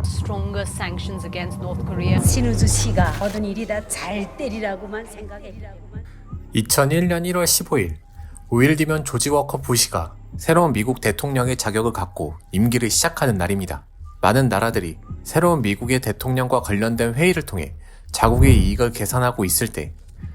Stronger sanctions against North Korea. 신우주 씨가 얻은 일이다 잘 때리라고만 생각해. 2001년 1월 15일, 5일 뒤면 조지 워커 부시가 새로운 미국 대통령의 자격을 갖고 임기를 시작하는 날입니다. 많은 나라들이 새로운 미국의 대통령과 관련된 회의를 통해 자국의 이익을 계산하고 있을 때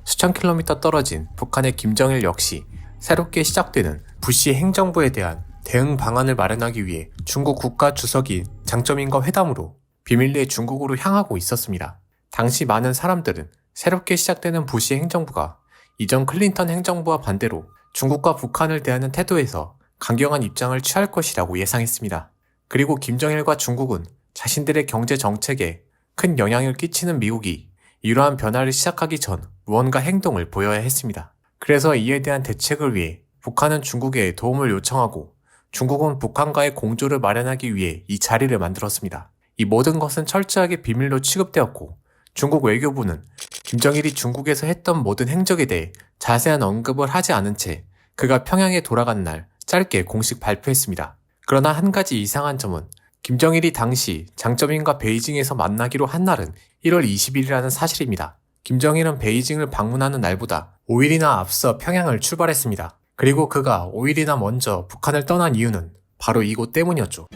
수천 킬로미터 떨어진 북한의 김정일 역시 새롭게 시작되는 부시 행정부에 대한 대응 방안을 마련하기 위해 중국 국가 주석인 장쩌민과 회담으로 비밀리에 중국으로 향하고 있었습니다. 당시 많은 사람들은 새롭게 시작되는 부시 행정부가 이전 클린턴 행정부와 반대로 중국과 북한을 대하는 태도에서 강경한 입장을 취할 것이라고 예상했습니다. 그리고 김정일과 중국은 자신들의 경제 정책에 큰 영향을 끼치는 미국이 이러한 변화를 시작하기 전 무언가 행동을 보여야 했습니다. 그래서 이에 대한 대책을 위해 북한은 중국에 도움을 요청하고 중국은 북한과의 공조를 마련하기 위해 이 자리를 만들었습니다. 이 모든 것은 철저하게 비밀로 취급되었고 중국 외교부는 김정일이 중국에서 했던 모든 행적에 대해 자세한 언급을 하지 않은 채 그가 평양에 돌아간 날 짧게 공식 발표했습니다. 그러나 한 가지 이상한 점은 김정일이 당시 장쩌민과 베이징에서 만나기로 한 날은 1월 20일이라는 사실입니다. 김정일은 베이징을 방문하는 날보다 5일이나 앞서 평양을 출발했습니다. 그리고 그가 5일이나 먼저 북한을 떠난 이유는 바로 이곳 때문이었죠.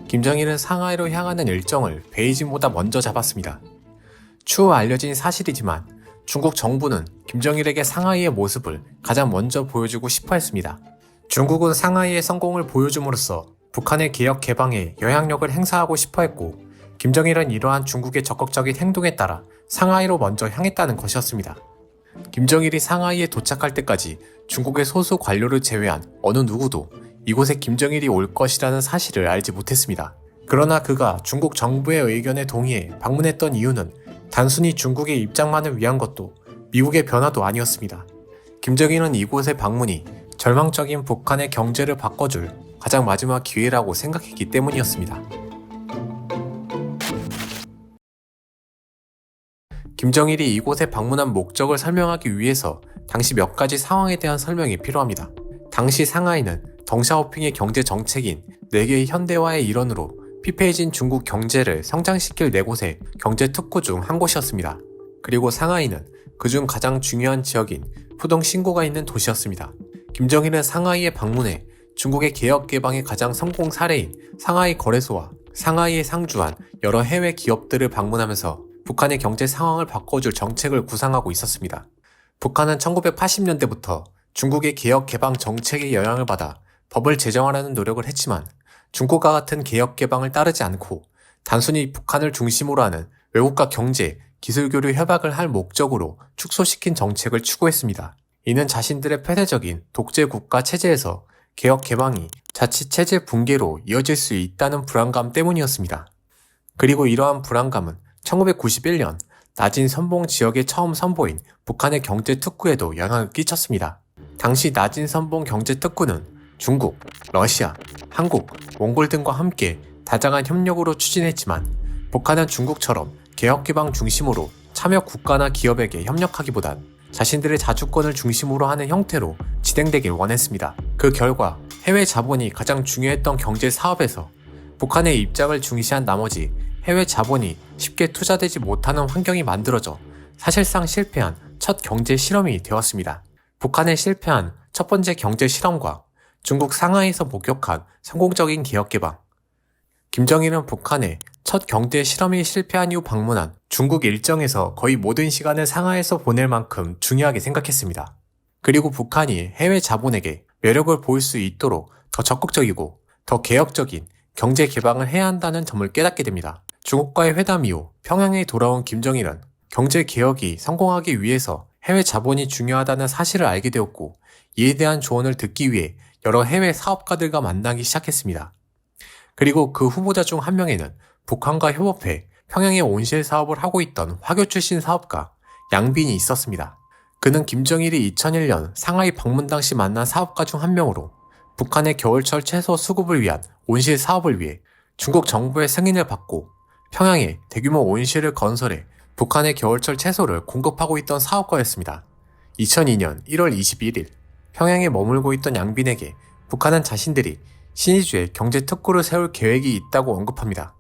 김정일은 상하이로 향하는 일정을 베이징보다 먼저 잡았습니다. 추후 알려진 사실이지만 중국 정부는 김정일에게 상하이의 모습을 가장 먼저 보여주고 싶어 했습니다. 중국은 상하이의 성공을 보여줌으로써 북한의 개혁 개방에 영향력을 행사하고 싶어 했고 김정일은 이러한 중국의 적극적인 행동에 따라 상하이로 먼저 향했다는 것이었습니다. 김정일이 상하이에 도착할 때까지 중국의 소수 관료를 제외한 어느 누구도 이곳에 김정일이 올 것이라는 사실을 알지 못했습니다. 그러나 그가 중국 정부의 의견에 동의해 방문했던 이유는 단순히 중국의 입장만을 위한 것도 미국의 변화도 아니었습니다. 김정일은 이곳의 방문이 절망적인 북한의 경제를 바꿔줄 가장 마지막 기회라고 생각했기 때문이었습니다. 김정일이 이곳에 방문한 목적을 설명하기 위해서 당시 몇 가지 상황에 대한 설명이 필요합니다. 당시 상하이는 덩샤오핑의 경제 정책인 4개의 현대화의 일원으로 피폐해진 중국 경제를 성장시킬 4곳의 경제 특구 중 한 곳이었습니다. 그리고 상하이는 그중 가장 중요한 지역인 푸동 신고가 있는 도시였습니다. 김정일은 상하이에 방문해 중국의 개혁 개방의 가장 성공 사례인 상하이 거래소와 상하이에 상주한 여러 해외 기업들을 방문하면서 북한의 경제 상황을 바꿔줄 정책을 구상하고 있었습니다. 북한은 1980년대부터 중국의 개혁 개방 정책의 영향을 받아 법을 제정하려는 노력을 했지만 중국과 같은 개혁 개방을 따르지 않고 단순히 북한을 중심으로 하는 외국과 경제, 기술 교류 협약을 할 목적으로 축소시킨 정책을 추구했습니다. 이는 자신들의 폐쇄적인 독재 국가 체제에서 개혁 개방이 자칫 체제 붕괴로 이어질 수 있다는 불안감 때문이었습니다. 그리고 이러한 불안감은 1991년 나진 선봉 지역에 처음 선보인 북한의 경제 특구에도 영향을 끼쳤습니다. 당시 나진 선봉 경제 특구는 중국, 러시아, 한국, 몽골 등과 함께 다장한 협력으로 추진했지만 북한은 중국처럼 개혁 개방 중심으로 참여 국가나 기업에게 협력하기보단 자신들의 자주권을 중심으로 하는 형태로 진행되길 원했습니다. 그 결과 해외 자본이 가장 중요했던 경제 사업에서 북한의 입장을 중시한 나머지 해외 자본이 쉽게 투자되지 못하는 환경이 만들어져 사실상 실패한 첫 경제 실험이 되었습니다. 북한의 실패한 첫 번째 경제 실험과 중국 상하이에서 목격한 성공적인 개혁 개방. 김정일은 북한의 첫 경제 실험이 실패한 이후 방문한 중국 일정에서 거의 모든 시간을 상하이에서 보낼 만큼 중요하게 생각했습니다. 그리고 북한이 해외 자본에게 매력을 보일 수 있도록 더 적극적이고 더 개혁적인 경제 개방을 해야 한다는 점을 깨닫게 됩니다. 중국과의 회담 이후 평양에 돌아온 김정일은 경제 개혁이 성공하기 위해서 해외 자본이 중요하다는 사실을 알게 되었고 이에 대한 조언을 듣기 위해 여러 해외 사업가들과 만나기 시작했습니다. 그리고 그 후보자 중 한 명에는 북한과 협업해 평양에 온실 사업을 하고 있던 화교 출신 사업가 양빈이 있었습니다. 그는 김정일이 2001년 상하이 방문 당시 만난 사업가 중 한 명으로 북한의 겨울철 채소 수급을 위한 온실 사업을 위해 중국 정부의 승인을 받고 평양에 대규모 온실을 건설해 북한의 겨울철 채소를 공급하고 있던 사업가였습니다. 2002년 1월 21일 평양에 머물고 있던 양빈에게 북한은 자신들이 신의주에 경제특구를 세울 계획이 있다고 언급합니다.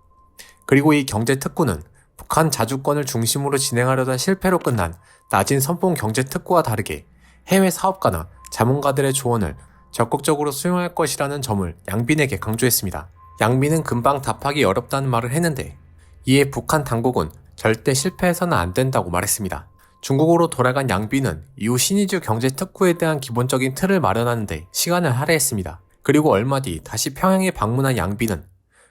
그리고 이 경제특구는 북한 자주권을 중심으로 진행하려던 실패로 끝난 낮은 선봉 경제특구와 다르게 해외 사업가나 자문가들의 조언을 적극적으로 수용할 것이라는 점을 양빈에게 강조했습니다. 양빈은 금방 답하기 어렵다는 말을 했는데 이에 북한 당국은 절대 실패해서는 안 된다고 말했습니다. 중국으로 돌아간 양빈은 이후 신의주 경제특구에 대한 기본적인 틀을 마련하는데 시간을 할애했습니다. 그리고 얼마 뒤 다시 평양에 방문한 양빈은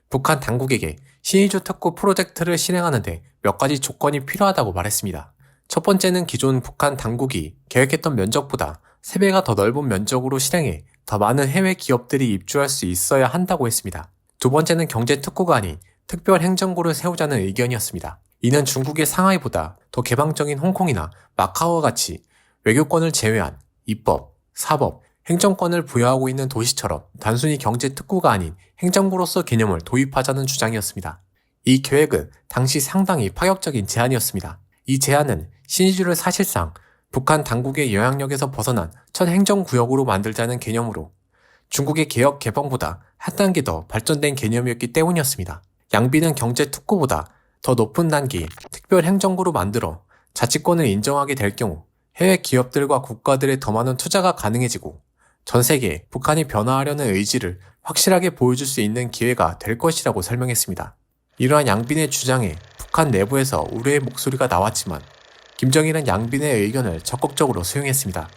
북한 당국에게 신의주 특구 프로젝트를 실행하는데 몇 가지 조건이 필요하다고 말했습니다. 첫 번째는 기존 북한 당국이 계획했던 면적보다 3배가 더 넓은 면적으로 실행해 더 많은 해외 기업들이 입주할 수 있어야 한다고 했습니다. 두 번째는 경제특구가 아닌 특별행정구를 세우자는 의견이었습니다. 이는 중국의 상하이보다 더 개방적인 홍콩이나 마카오와 같이 외교권을 제외한 입법, 사법, 행정권을 부여하고 있는 도시처럼 단순히 경제특구가 아닌 행정구로서 개념을 도입하자는 주장이었습니다. 이 계획은 당시 상당히 파격적인 제안이었습니다. 이 제안은 신의주를 사실상 북한 당국의 영향력에서 벗어난 첫 행정구역으로 만들자는 개념으로 중국의 개혁 개방보다 한 단계 더 발전된 개념이었기 때문이었습니다. 양빈은 경제특구보다 더 높은 단계의 특별행정구로 만들어 자치권을 인정하게 될 경우 해외 기업들과 국가들의 더 많은 투자가 가능해지고 전 세계에 북한이 변화하려는 의지를 확실하게 보여줄 수 있는 기회가 될 것이라고 설명했습니다. 이러한 양빈의 주장에 북한 내부에서 우려의 목소리가 나왔지만 김정일은 양빈의 의견을 적극적으로 수용했습니다.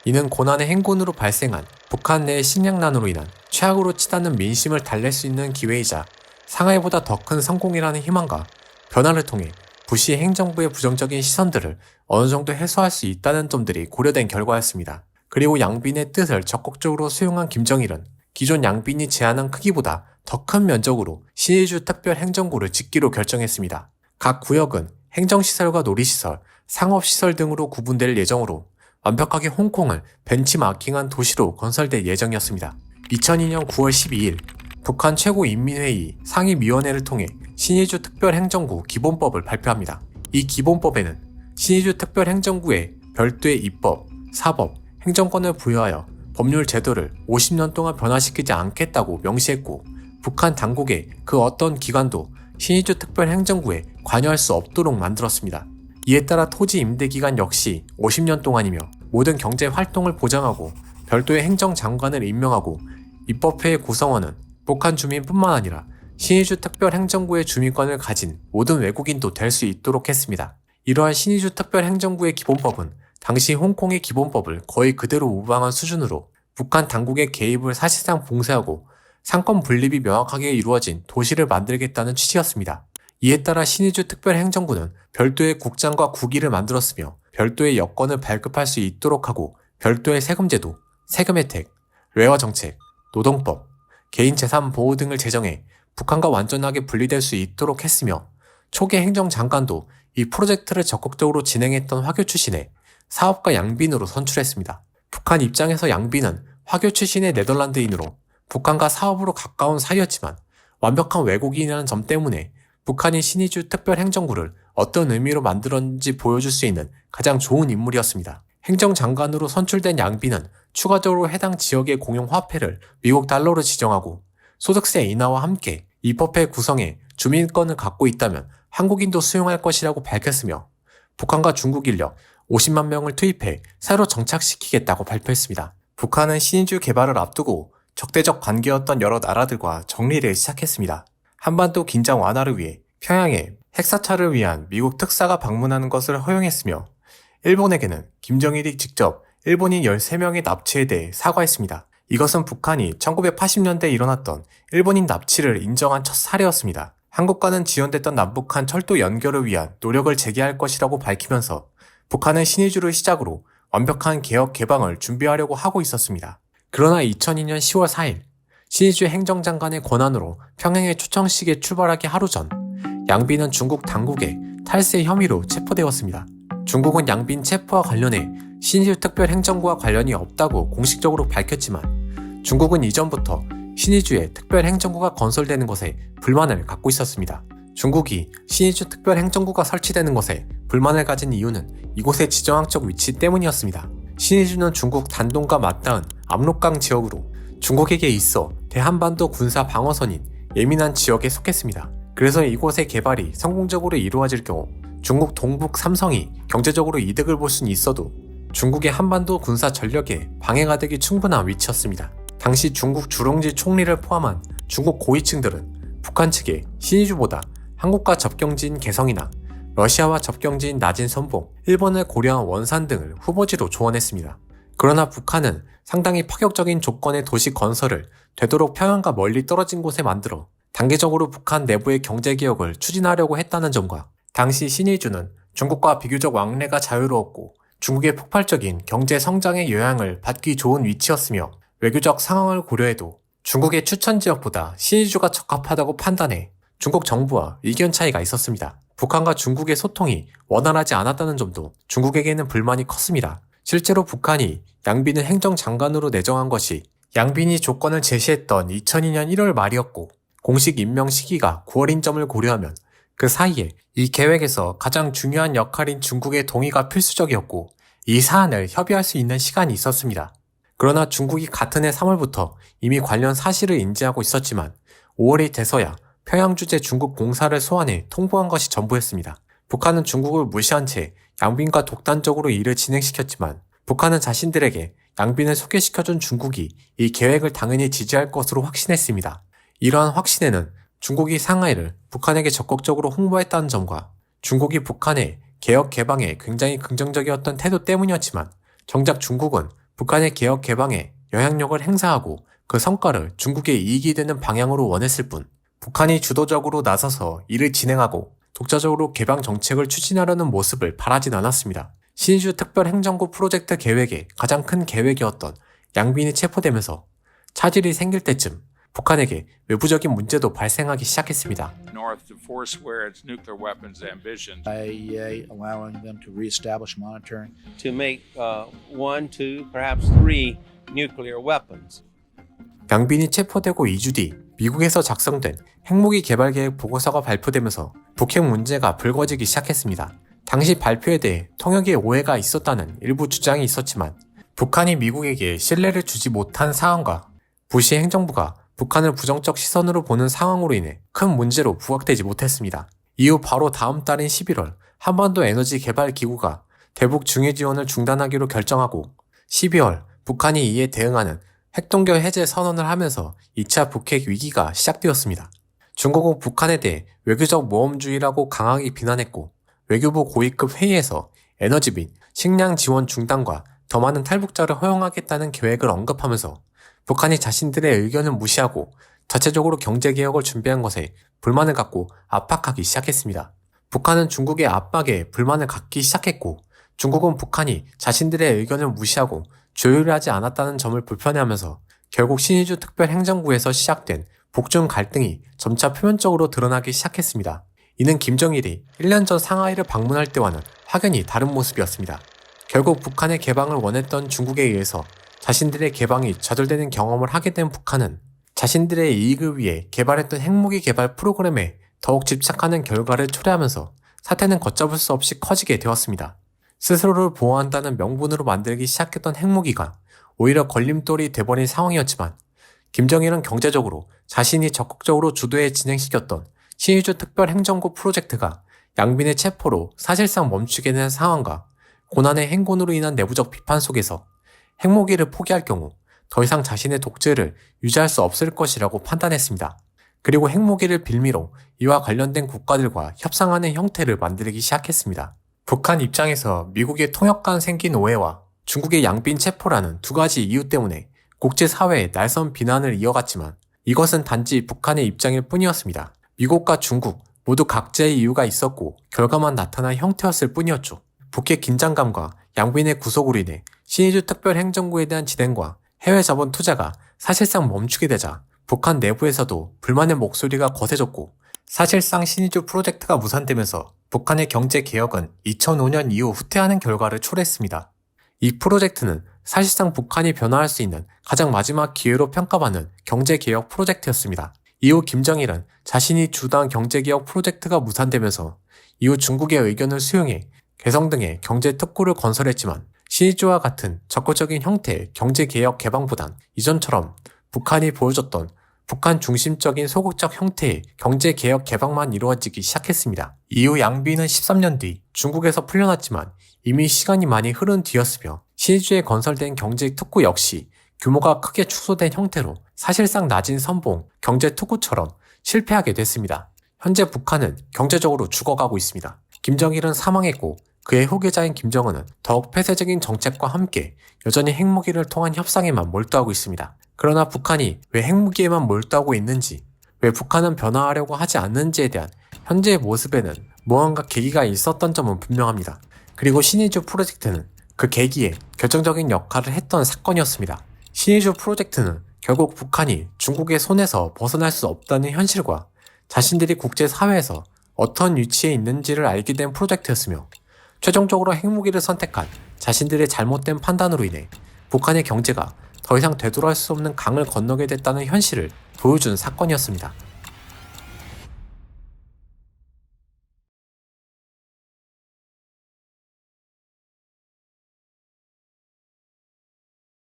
이는 고난의 행군으로 발생한 북한 내의 식량난으로 인한 최악으로 치닫는 민심을 달랠 수 있는 기회이자 상하이보다 더 큰 성공이라는 희망과 변화를 통해 부시 행정부의 부정적인 시선들을 어느 정도 해소할 수 있다는 점들이 고려된 결과였습니다. 그리고 양빈의 뜻을 적극적으로 수용한 김정일은 기존 양빈이 제안한 크기보다 더 큰 면적으로 신의주 특별행정구를 짓기로 결정했습니다. 각 구역은 행정시설과 놀이시설, 상업시설 등으로 구분될 예정으로 완벽하게 홍콩을 벤치마킹한 도시로 건설될 예정이었습니다. 2002년 9월 12일 북한 최고인민회의 상임위원회를 통해 신의주 특별행정구 기본법을 발표합니다. 이 기본법에는 신의주 특별행정구에 별도의 입법, 사법, 행정권을 부여하여 법률 제도를 50년 동안 변화시키지 않겠다고 명시했고 북한 당국의 그 어떤 기관도 신의주 특별행정구에 관여할 수 없도록 만들었습니다. 이에 따라 토지 임대 기간 역시 50년 동안이며 모든 경제 활동을 보장하고 별도의 행정장관을 임명하고 입법회의 구성원은 북한 주민뿐만 아니라 신의주 특별행정구의 주민권을 가진 모든 외국인도 될 수 있도록 했습니다. 이러한 신의주 특별행정구의 기본법은 당시 홍콩의 기본법을 거의 그대로 모방한 수준으로 북한 당국의 개입을 사실상 봉쇄하고 상권 분립이 명확하게 이루어진 도시를 만들겠다는 취지였습니다. 이에 따라 신의주 특별행정구는 별도의 국장과 국위를 만들었으며 별도의 여건을 발급할 수 있도록 하고 별도의 세금제도, 세금 혜택, 외화 정책, 노동법, 개인재산 보호 등을 제정해 북한과 완전하게 분리될 수 있도록 했으며 초기 행정장관도 이 프로젝트를 적극적으로 진행했던 화교 출신의 사업가 양빈으로 선출했습니다. 북한 입장에서 양빈은 화교 출신의 네덜란드인으로 북한과 사업으로 가까운 사이였지만 완벽한 외국인이라는 점 때문에 북한이 신의주 특별행정구를 어떤 의미로 만들었는지 보여줄 수 있는 가장 좋은 인물이었습니다. 행정장관으로 선출된 양빈은 추가적으로 해당 지역의 공용화폐를 미국 달러로 지정하고 소득세 인하와 함께 입법회 구성에 주민권을 갖고 있다면 한국인도 수용할 것이라고 밝혔으며 북한과 중국 인력 50만 명을 투입해 새로 정착시키겠다고 발표했습니다. 북한은 신의주 개발을 앞두고 적대적 관계였던 여러 나라들과 정리를 시작했습니다. 한반도 긴장 완화를 위해 평양에 핵사찰을 위한 미국 특사가 방문하는 것을 허용했으며 일본에게는 김정일이 직접 일본인 13명의 납치에 대해 사과했습니다. 이것은 북한이 1980년대에 일어났던 일본인 납치를 인정한 첫 사례였습니다. 한국과는 지연됐던 남북한 철도 연결을 위한 노력을 재개할 것이라고 밝히면서 북한은 신의주를 시작으로 완벽한 개혁 개방을 준비하려고 하고 있었습니다. 그러나 2002년 10월 4일 신의주 행정장관의 권한으로 평양의 초청식에 출발하기 하루 전 양빈은 중국 당국의 탈세 혐의로 체포되었습니다. 중국은 양빈 체포와 관련해 신의주 특별행정구와 관련이 없다고 공식적으로 밝혔지만 중국은 이전부터 신의주에 특별행정구가 건설되는 것에 불만을 갖고 있었습니다. 중국이 신의주 특별행정구가 설치되는 것에 불만을 가진 이유는 이곳의 지정학적 위치 때문이었습니다. 신의주는 중국 단동과 맞닿은 압록강 지역으로 중국에게 있어 대한반도 군사 방어선인 예민한 지역에 속했습니다. 그래서 이곳의 개발이 성공적으로 이루어질 경우 중국 동북 삼성이 경제적으로 이득을 볼 수는 있어도 중국의 한반도 군사 전력에 방해가 되기 충분한 위치였습니다. 당시 중국 주롱지 총리를 포함한 중국 고위층들은 북한 측에 신의주보다 한국과 접경지인 개성이나 러시아와 접경지인 나진 선봉, 일본을 고려한 원산 등을 후보지로 조언했습니다. 그러나 북한은 상당히 파격적인 조건의 도시 건설을 되도록 평양과 멀리 떨어진 곳에 만들어 단계적으로 북한 내부의 경제개혁을 추진하려고 했다는 점과 당시 신의주는 중국과 비교적 왕래가 자유로웠고 중국의 폭발적인 경제 성장의 영향을 받기 좋은 위치였으며 외교적 상황을 고려해도 중국의 추천 지역보다 신의주가 적합하다고 판단해 중국 정부와 의견 차이가 있었습니다. 북한과 중국의 소통이 원활하지 않았다는 점도 중국에게는 불만이 컸습니다. 실제로 북한이 양빈을 행정장관으로 내정한 것이 양빈이 조건을 제시했던 2002년 1월 말이었고 공식 임명 시기가 9월인 점을 고려하면 그 사이에 이 계획에서 가장 중요한 역할인 중국의 동의가 필수적이었고 이 사안을 협의할 수 있는 시간이 있었습니다. 그러나 중국이 같은 해 3월부터 이미 관련 사실을 인지하고 있었지만 5월이 돼서야 평양 주재 중국 공사를 소환해 통보한 것이 전부였습니다. 북한은 중국을 무시한 채 양빈과 독단적으로 일을 진행시켰지만 북한은 자신들에게 양빈을 소개시켜준 중국이 이 계획을 당연히 지지할 것으로 확신했습니다. 이러한 확신에는 중국이 상하이를 북한에게 적극적으로 홍보했다는 점과 중국이 북한의 개혁 개방에 굉장히 긍정적이었던 태도 때문이었지만 정작 중국은 북한의 개혁 개방에 영향력을 행사하고 그 성과를 중국의 이익이 되는 방향으로 원했을 뿐 북한이 주도적으로 나서서 일을 진행하고 독자적으로 개방 정책을 추진하려는 모습을 바라진 않았습니다. 신의주 특별행정구 프로젝트 계획의 가장 큰 계획이었던 양빈이 체포되면서 차질이 생길 때쯤 북한에게 외부적인 문제도 발생하기 시작했습니다. North to forswear its nuclear weapons ambitions. IAEA allowing them to reestablish monitoring. To make 1, 2, perhaps 3 nuclear weapons. 양빈이 체포되고 2주 뒤 미국에서 작성된 핵무기 개발 계획 보고서가 발표되면서 북핵 문제가 불거지기 시작했습니다. 당시 발표에 대해 통역의 오해가 있었다는 일부 주장이 있었지만 북한이 미국에게 신뢰를 주지 못한 상황과 부시 행정부가 북한을 부정적 시선으로 보는 상황으로 인해 큰 문제로 부각되지 못했습니다. 이후 바로 다음 달인 11월 한반도 에너지 개발 기구가 대북 중위 지원을 중단하기로 결정하고 12월 북한이 이에 대응하는 핵동결 해제 선언을 하면서 2차 북핵 위기가 시작되었습니다. 중국은 북한에 대해 외교적 모험주의라고 강하게 비난했고 외교부 고위급 회의에서 에너지 및 식량 지원 중단과 더 많은 탈북자를 허용하겠다는 계획을 언급하면서 북한이 자신들의 의견을 무시하고 자체적으로 경제개혁을 준비한 것에 불만을 갖고 압박하기 시작했습니다. 북한은 중국의 압박에 불만을 갖기 시작했고 중국은 북한이 자신들의 의견을 무시하고 조율하지 않았다는 점을 불편해하면서 결국 신의주 특별행정구에서 시작된 북중 갈등이 점차 표면적으로 드러나기 시작했습니다. 이는 김정일이 1년 전 상하이를 방문할 때와는 확연히 다른 모습이었습니다. 결국 북한의 개방을 원했던 중국에 의해서 자신들의 개방이 좌절되는 경험을 하게 된 북한은 자신들의 이익을 위해 개발했던 핵무기 개발 프로그램에 더욱 집착하는 결과를 초래하면서 사태는 걷잡을 수 없이 커지게 되었습니다. 스스로를 보호한다는 명분으로 만들기 시작했던 핵무기가 오히려 걸림돌이 돼버린 상황이었지만 김정일은 경제적으로 자신이 적극적으로 주도해 진행시켰던 신의주 특별행정구 프로젝트가 양빈의 체포로 사실상 멈추게 된 상황과 고난의 행군으로 인한 내부적 비판 속에서 핵무기를 포기할 경우 더 이상 자신의 독재를 유지할 수 없을 것이라고 판단했습니다. 그리고 핵무기를 빌미로 이와 관련된 국가들과 협상하는 형태를 만들기 시작했습니다. 북한 입장에서 미국의 통역 간 생긴 오해와 중국의 양빈 체포라는 두 가지 이유 때문에 국제사회에 날선 비난을 이어갔지만 이것은 단지 북한의 입장일 뿐이었습니다. 미국과 중국 모두 각자의 이유가 있었고 결과만 나타난 형태였을 뿐이었죠. 북핵 긴장감과 양빈의 구속으로 인해 신의주 특별행정구에 대한 진행과 해외 자본 투자가 사실상 멈추게 되자 북한 내부에서도 불만의 목소리가 거세졌고 사실상 신의주 프로젝트가 무산되면서 북한의 경제개혁은 2005년 이후 후퇴하는 결과를 초래했습니다. 이 프로젝트는 사실상 북한이 변화할 수 있는 가장 마지막 기회로 평가받는 경제개혁 프로젝트였습니다. 이후 김정일은 자신이 주도한 경제개혁 프로젝트가 무산되면서 이후 중국의 의견을 수용해 개성 등의 경제특구를 건설했지만 신의주와 같은 적극적인 형태의 경제개혁 개방보단 이전처럼 북한이 보여줬던 북한 중심적인 소극적 형태의 경제개혁 개방만 이루어지기 시작했습니다. 이후 양비는 13년 뒤 중국에서 풀려났지만 이미 시간이 많이 흐른 뒤였으며 신의주에 건설된 경제특구 역시 규모가 크게 축소된 형태로 사실상 낮은 선봉 경제특구처럼 실패하게 됐습니다. 현재 북한은 경제적으로 죽어가고 있습니다. 김정일은 사망했고 그의 후계자인 김정은은 더욱 폐쇄적인 정책과 함께 여전히 핵무기를 통한 협상에만 몰두하고 있습니다. 그러나 북한이 왜 핵무기에만 몰두하고 있는지, 왜 북한은 변화하려고 하지 않는지에 대한 현재의 모습에는 무언가 계기가 있었던 점은 분명합니다. 그리고 신의주 프로젝트는 그 계기에 결정적인 역할을 했던 사건이었습니다. 신의주 프로젝트는 결국 북한이 중국의 손에서 벗어날 수 없다는 현실과 자신들이 국제사회에서 어떤 위치에 있는지를 알게 된 프로젝트였으며 최종적으로 핵무기를 선택한 자신들의 잘못된 판단으로 인해 북한의 경제가 더 이상 되돌아갈 수 없는 강을 건너게 됐다는 현실을 보여준 사건이었습니다.